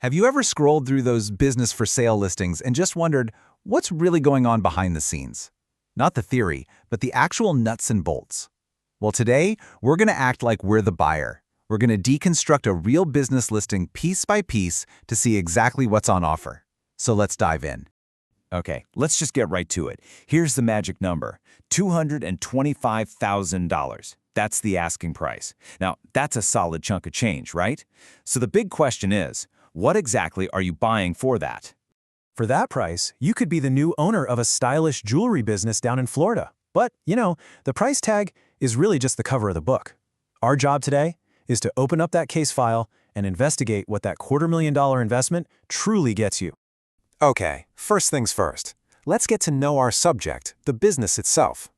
Have you ever scrolled through those business for sale listings and just wondered what's really going on behind the scenes? Not the theory, but the actual nuts and bolts. Well, today, we're going to act like we're the buyer. We're going to deconstruct a real business listing piece by piece to see exactly what's on offer. So let's dive in. Okay, let's just get right to it. Here's the magic number, $225,000. That's the asking price. Now, that's a solid chunk of change, right? So the big question is, what exactly are you buying for that? For that price, you could be the new owner of a stylish jewelry business down in Florida. But, the price tag is really just the cover of the book. Our job today is to open up that case file and investigate what that $250,000 investment truly gets you. Okay, first things first. Let's get to know our subject, the business itself.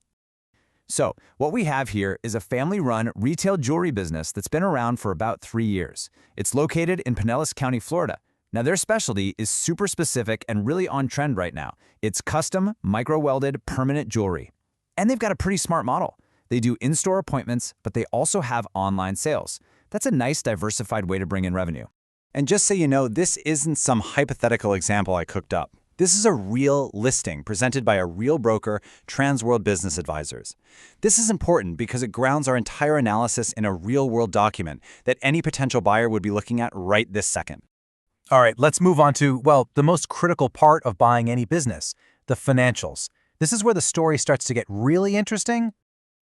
So, what we have here is a family-run retail jewelry business that's been around for about 3 years. It's located in Pinellas County, Florida. Now, their specialty is super specific and really on trend right now. It's custom, micro-welded, permanent jewelry. And they've got a pretty smart model. They do in-store appointments, but they also have online sales. That's a nice diversified way to bring in revenue. And just so you know, this isn't some hypothetical example I cooked up. This is a real listing presented by a real broker, Transworld Business Advisors. This is important because it grounds our entire analysis in a real-world document that any potential buyer would be looking at right this second. All right, let's move on to, the most critical part of buying any business, the financials. This is where the story starts to get really interesting.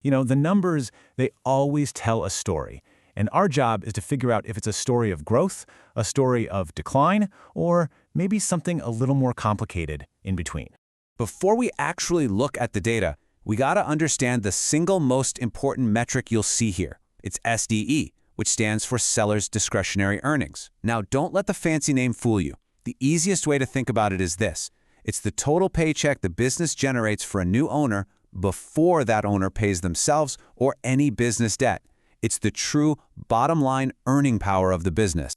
The numbers, they always tell a story. And our job is to figure out if it's a story of growth, a story of decline, or maybe something a little more complicated in between. Before we actually look at the data, we gotta understand the single most important metric you'll see here. It's SDE, which stands for Seller's Discretionary Earnings. Now, don't let the fancy name fool you. The easiest way to think about it is this. It's the total paycheck the business generates for a new owner before that owner pays themselves or any business debt. It's the true bottom line earning power of the business.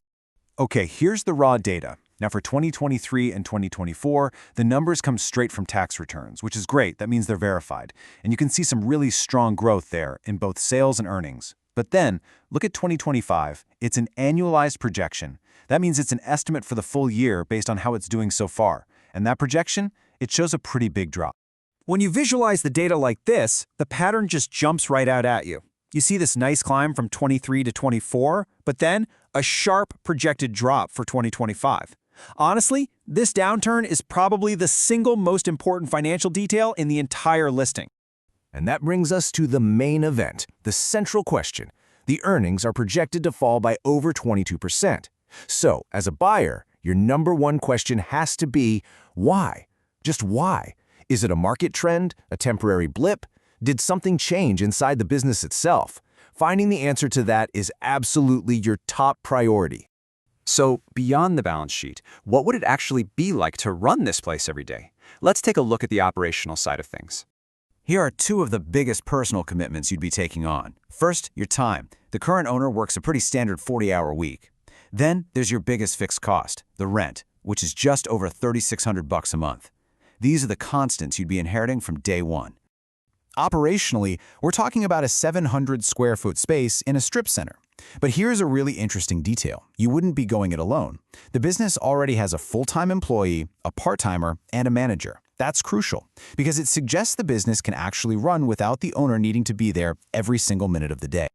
Okay, here's the raw data. Now for 2023 and 2024, the numbers come straight from tax returns, which is great. That means they're verified. And you can see some really strong growth there in both sales and earnings. But then, look at 2025. It's an annualized projection. That means it's an estimate for the full year based on how it's doing so far. And that projection, it shows a pretty big drop. When you visualize the data like this, the pattern just jumps right out at you. You see this nice climb from 23 to 24, but then a sharp projected drop for 2025. Honestly, this downturn is probably the single most important financial detail in the entire listing. And that brings us to the main event, the central question. The earnings are projected to fall by over 22%. So, as a buyer, your number one question has to be, why? Just why? Is it a market trend, a temporary blip? Did something change inside the business itself? Finding the answer to that is absolutely your top priority. So, beyond the balance sheet, what would it actually be like to run this place every day? Let's take a look at the operational side of things. Here are two of the biggest personal commitments you'd be taking on. First, your time. The current owner works a pretty standard 40-hour week. Then, there's your biggest fixed cost, the rent, which is just over $3,600 a month. These are the constants you'd be inheriting from day one. Operationally, we're talking about a 700 square foot space in a strip center. But here's a really interesting detail. You wouldn't be going it alone. The business already has a full-time employee, a part-timer, and a manager. That's crucial because it suggests the business can actually run without the owner needing to be there every single minute of the day.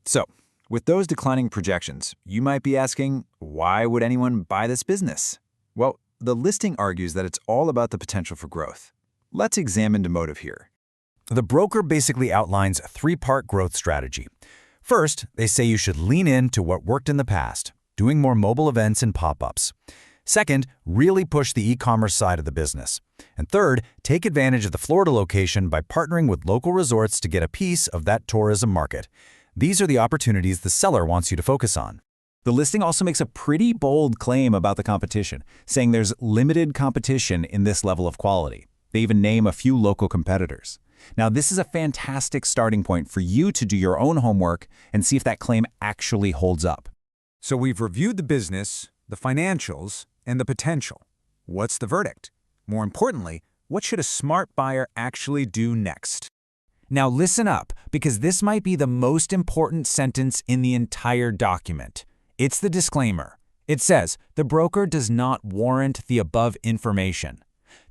So, with those declining projections, you might be asking, why would anyone buy this business? Well, the listing argues that it's all about the potential for growth. Let's examine the motive here. The broker basically outlines a three-part growth strategy. First, they say you should lean into what worked in the past, doing more mobile events and pop-ups. Second, really push the e-commerce side of the business. And third, take advantage of the Florida location by partnering with local resorts to get a piece of that tourism market. These are the opportunities the seller wants you to focus on. The listing also makes a pretty bold claim about the competition, saying there's limited competition in this level of quality. They even name a few local competitors. Now, this is a fantastic starting point for you to do your own homework and see if that claim actually holds up. So we've reviewed the business, the financials, and the potential. What's the verdict? More importantly, what should a smart buyer actually do next? Now listen up, because this might be the most important sentence in the entire document. It's the disclaimer. It says, the broker does not warrant the above information.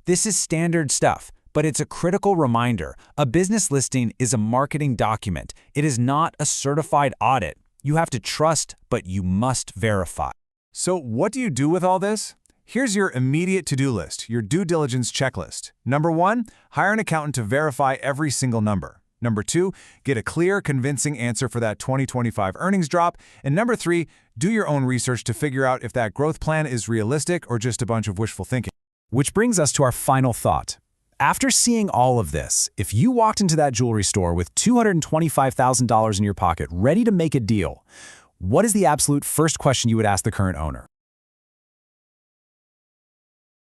This is standard stuff, but it's a critical reminder. A business listing is a marketing document. It is not a certified audit. You have to trust, but you must verify. So what do you do with all this? Here's your immediate to-do list, your due diligence checklist. Number 1, hire an accountant to verify every single number. Number 2, get a clear, convincing answer for that 2025 earnings drop. And number 3, do your own research to figure out if that growth plan is realistic or just a bunch of wishful thinking. Which brings us to our final thought. After seeing all of this, if you walked into that jewelry store with $225,000 in your pocket, ready to make a deal, what is the absolute first question you would ask the current owner?